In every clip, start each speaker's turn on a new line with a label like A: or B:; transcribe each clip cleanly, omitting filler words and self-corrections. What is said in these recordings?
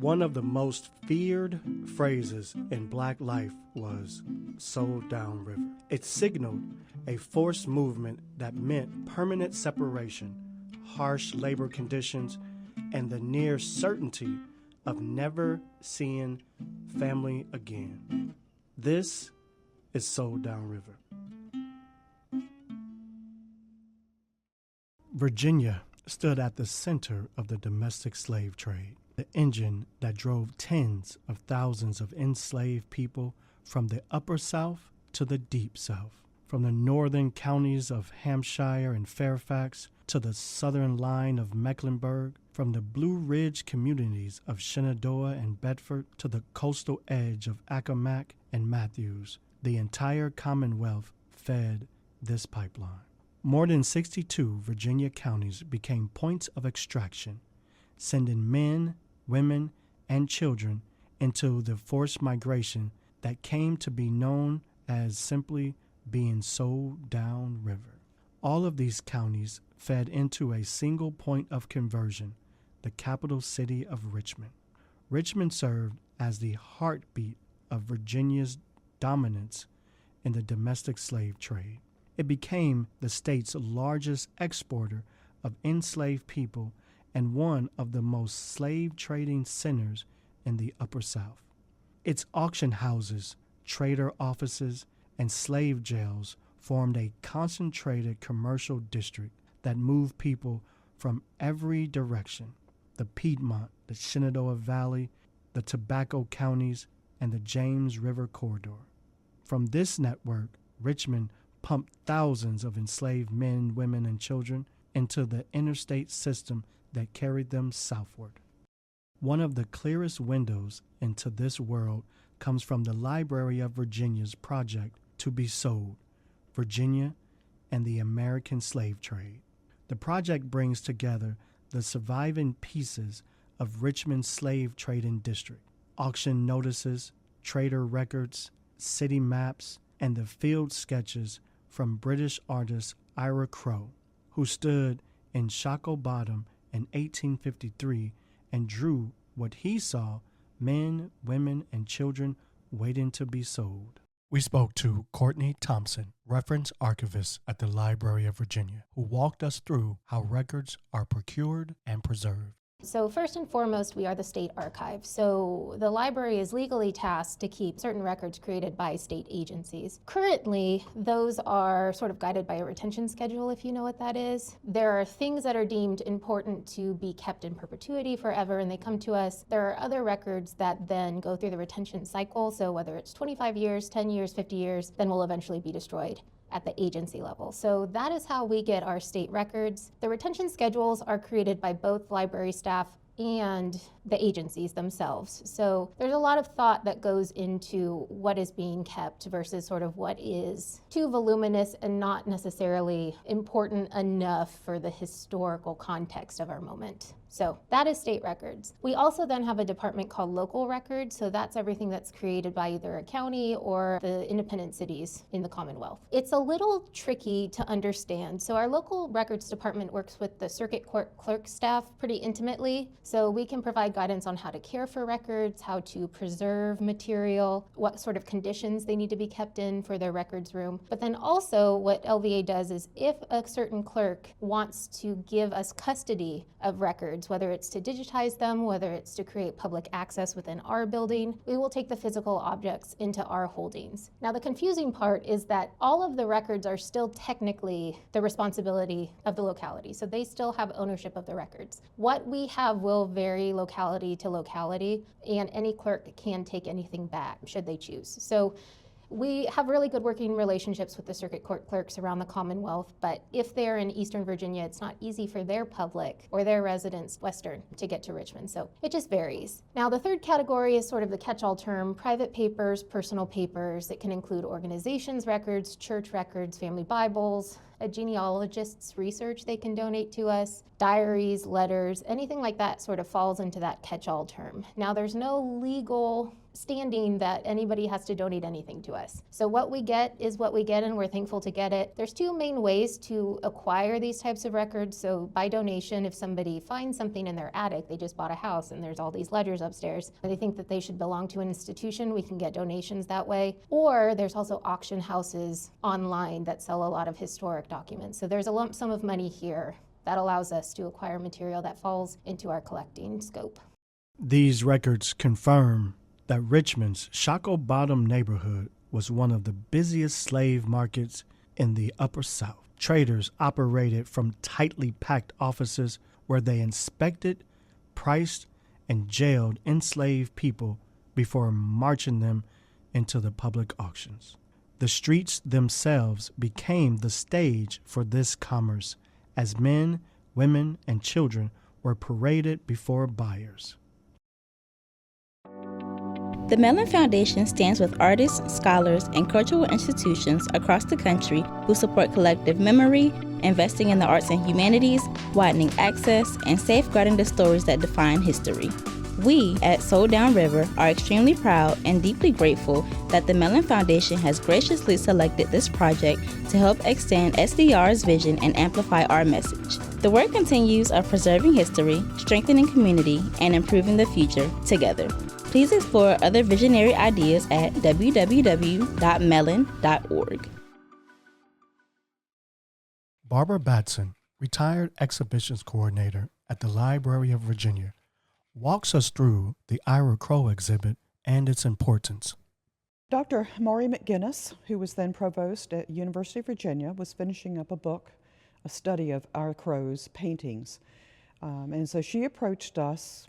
A: One of the most feared phrases in Black life was "sold down river." It signaled a forced movement that meant permanent separation, harsh labor conditions, and the near certainty of never seeing family again. This is Sold Down River. Virginia stood at the center of the domestic slave trade, the engine that drove tens of thousands of enslaved people from the Upper South to the Deep South, from the northern counties of Hampshire and Fairfax to the southern line of Mecklenburg, from the Blue Ridge communities of Shenandoah and Bedford to the coastal edge of Accomack and Matthews. The entire Commonwealth fed this pipeline. More than 62 Virginia counties became points of extraction, sending men, women, and children into the forced migration that came to be known as simply being sold down river. All of these counties fed into a single point of conversion, the capital city of Richmond. Richmond served as the heartbeat of Virginia's dominance in the domestic slave trade. It became the state's largest exporter of enslaved people and one of the most slave trading centers in the Upper South. Its auction houses, trader offices, and slave jails formed a concentrated commercial district that moved people from every direction: the Piedmont, the Shenandoah Valley, the Tobacco counties, and the James River corridor. From this network, Richmond pumped thousands of enslaved men, women, and children into the interstate system that carried them southward. One of the clearest windows into this world comes from the Library of Virginia's project To Be Sold, Virginia and the American Slave Trade. The project brings together the surviving pieces of Richmond's slave trading district: auction notices, trader records, city maps, and the field sketches from British artist Ira Crow, who stood in Shockoe Bottom in 1853 and drew what he saw: men, women, and children waiting to be sold. We spoke to Courtney Thompson, reference archivist at the Library of Virginia, who walked us through how records are procured and preserved.
B: So first and foremost, we are the state archive. So the library is legally tasked to keep certain records created by state agencies. Currently, those are sort of guided by a retention schedule, if you know what that is. There are things that are deemed important to be kept in perpetuity forever, and they come to us. There are other records that then go through the retention cycle. So whether it's 25 years, 10 years, 50 years, then will eventually be destroyed at the agency level. So that is how we get our state records. The retention schedules are created by both library staff and the agencies themselves. So there's a lot of thought that goes into what is being kept versus sort of what is too voluminous and not necessarily important enough for the historical context of our moment. So that is state records. We also then have a department called local records. So that's everything that's created by either a county or the independent cities in the Commonwealth. It's a little tricky to understand. So our local records department works with the circuit court clerk staff pretty intimately. So we can provide guidance on how to care for records, how to preserve material, what sort of conditions they need to be kept in for their records room. But then also what LVA does is if a certain clerk wants to give us custody of records, whether it's to digitize them, whether it's to create public access within our building, we will take the physical objects into our holdings. Now, the confusing part is that all of the records are still technically the responsibility of the locality, so they still have ownership of the records. What we have will vary locality to locality, and any clerk can take anything back should they choose. So we have really good working relationships with the circuit court clerks around the Commonwealth, but if they're in Eastern Virginia, it's not easy for their public or their residents Western to get to Richmond, so it just varies. Now, the third category is sort of the catch-all term: private papers, personal papers. It can include organizations' records, church records, family Bibles, A genealogist's research they can donate to us, diaries, letters, anything like that sort of falls into that catch-all term. Now, there's no legal standing that anybody has to donate anything to us. So what we get is what we get, and we're thankful to get it. There's two main ways to acquire these types of records. So by donation, if somebody finds something in their attic, they just bought a house and there's all these ledgers upstairs, and they think that they should belong to an institution, we can get donations that way. Or there's also auction houses online that sell a lot of historic documents. So there's a lump sum of money here that allows us to acquire material that falls into our collecting scope.
A: These records confirm that Richmond's Shockoe Bottom neighborhood was one of the busiest slave markets in the Upper South. Traders operated from tightly packed offices where they inspected, priced, and jailed enslaved people before marching them into the public auctions. The streets themselves became the stage for this commerce as men, women, and children were paraded before buyers.
C: The Mellon Foundation stands with artists, scholars, and cultural institutions across the country who support collective memory, investing in the arts and humanities, widening access, and safeguarding the stories that define history. We at Soul Down River are extremely proud and deeply grateful that the Mellon Foundation has graciously selected this project to help extend SDR's vision and amplify our message. The work continues of preserving history, strengthening community, and improving the future together. Please explore other visionary ideas at www.mellon.org.
A: Barbara Batson, retired exhibitions coordinator at the Library of Virginia, walks us through the Ira Crow exhibit and its importance.
D: Dr. Maury McGinnis, who was then provost at University of Virginia, was finishing up a study of Ira Crow's paintings. And so she approached us,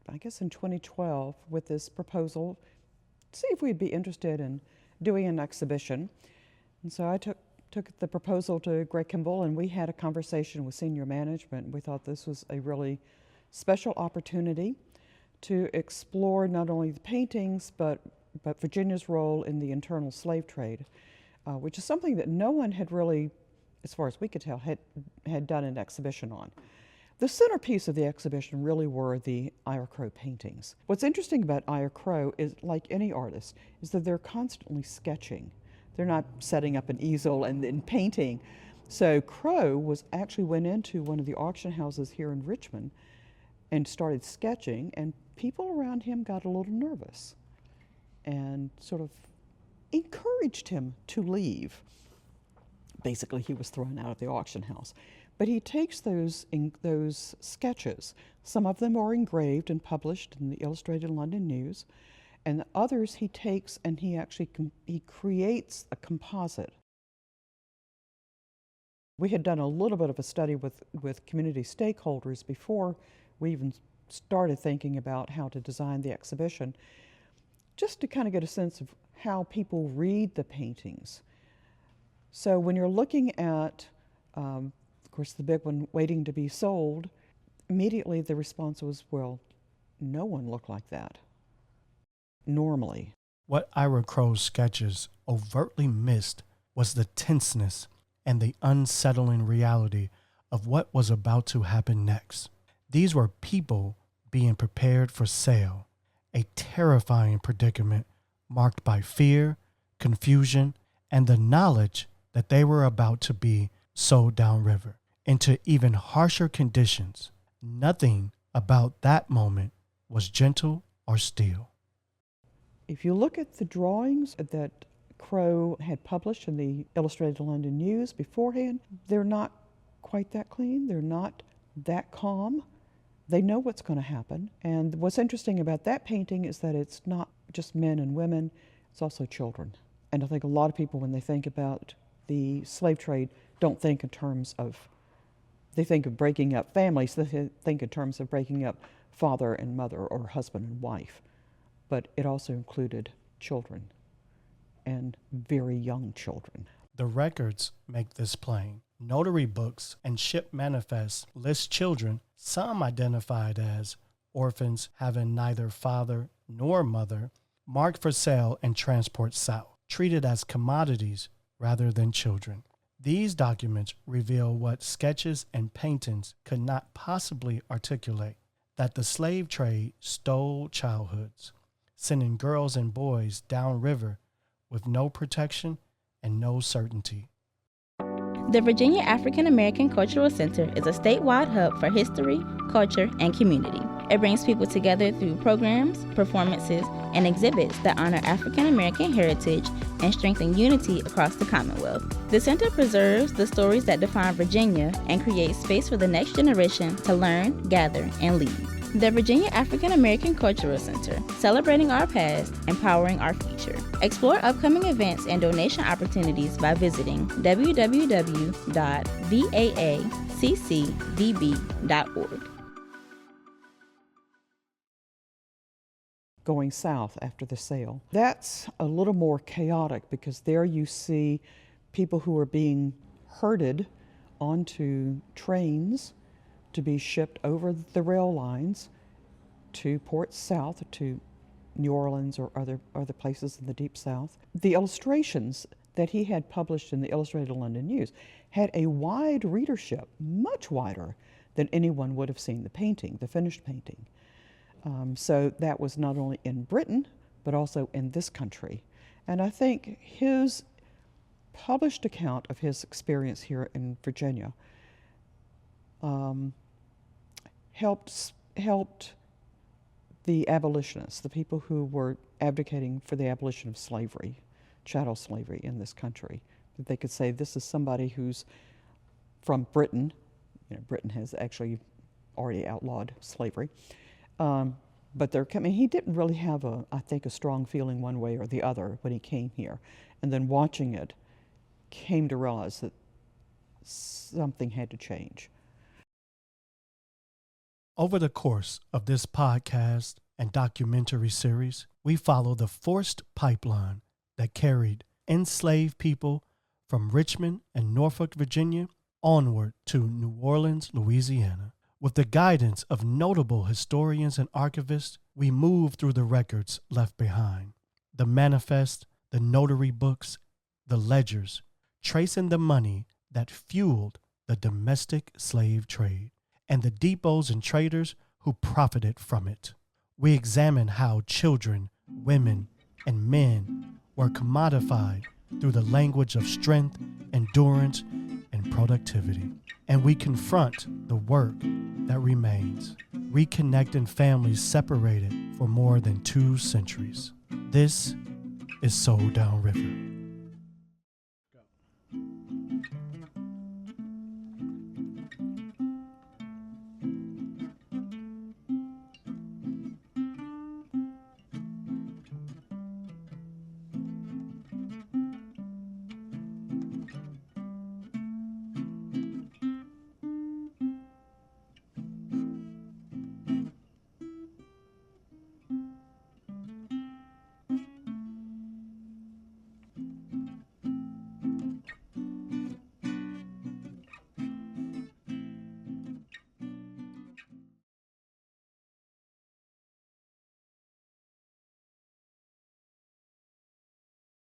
D: I guess in 2012, with this proposal to see if we'd be interested in doing an exhibition. And so I took the proposal to Greg Kimball, and we had a conversation with senior management. We thought this was a really special opportunity to explore not only the paintings, but Virginia's role in the internal slave trade, which is something that no one had really, as far as we could tell, had done an exhibition on. The centerpiece of the exhibition really were the Ira Crow paintings. What's interesting about Ira Crow is, like any artist, is that they're constantly sketching. They're not setting up an easel and then painting. So Crow went into one of the auction houses here in Richmond and started sketching, and people around him got a little nervous and sort of encouraged him to leave. Basically, he was thrown out of the auction house. But he takes those sketches. Some of them are engraved and published in the Illustrated London News, and the others he takes and he creates a composite. We had done a little bit of a study with community stakeholders before we even started thinking about how to design the exhibition, just to kind of get a sense of how people read the paintings. So when you're looking at, of course, the big one, Waiting to be Sold, immediately the response was, well, no one looked like that, normally.
A: What Ira Crow's sketches overtly missed was the tenseness and the unsettling reality of what was about to happen next. These were people being prepared for sale, a terrifying predicament marked by fear, confusion, and the knowledge that they were about to be sold downriver into even harsher conditions. Nothing about that moment was gentle or still.
D: If you look at the drawings that Crow had published in the Illustrated London News beforehand, they're not quite that clean, they're not that calm. They know what's going to happen. And what's interesting about that painting is that it's not just men and women, it's also children. And I think a lot of people, when they think about the slave trade, don't think in terms of, they think of breaking up families, they think in terms of breaking up father and mother or husband and wife. But it also included children, and very young children.
A: The records make this plain. Notary books and ship manifests list children, some identified as orphans having neither father nor mother, marked for sale and transport south, treated as commodities rather than children. These documents reveal what sketches and paintings could not possibly articulate, that the slave trade stole childhoods, sending girls and boys downriver with no protection and no certainty.
C: The Virginia African American Cultural Center is a statewide hub for history, culture, and community. It brings people together through programs, performances, and exhibits that honor African American heritage and strengthen unity across the Commonwealth. The center preserves the stories that define Virginia and creates space for the next generation to learn, gather, and lead. The Virginia African American Cultural Center, celebrating our past, empowering our future. Explore upcoming events and donation opportunities by visiting www.vaaccvb.org.
D: Going south after the sale. That's a little more chaotic because there you see people who are being herded onto trains to be shipped over the rail lines to ports south, to New Orleans or other places in the Deep South. The illustrations that he had published in the Illustrated London News had a wide readership, much wider than anyone would have seen the painting, the finished painting. So that was not only in Britain, but also in this country. And I think his published account of his experience here in Virginia helped the abolitionists, the people who were advocating for the abolition of slavery, chattel slavery in this country. That they could say, this is somebody who's from Britain. You know, Britain has actually already outlawed slavery. But he didn't really have I think, a strong feeling one way or the other when he came here. And then watching it, came to realize that something had to change.
A: Over the course of this podcast and documentary series, we follow the forced pipeline that carried enslaved people from Richmond and Norfolk, Virginia, onward to New Orleans, Louisiana. With the guidance of notable historians and archivists, we move through the records left behind, the manifest, the notary books, the ledgers, tracing the money that fueled the domestic slave trade and the depots and traders who profited from it. We examine how children, women, and men were commodified through the language of strength, endurance, and productivity. And we confront the work that remains, reconnecting families separated for more than 2 centuries. This is Soul Downriver.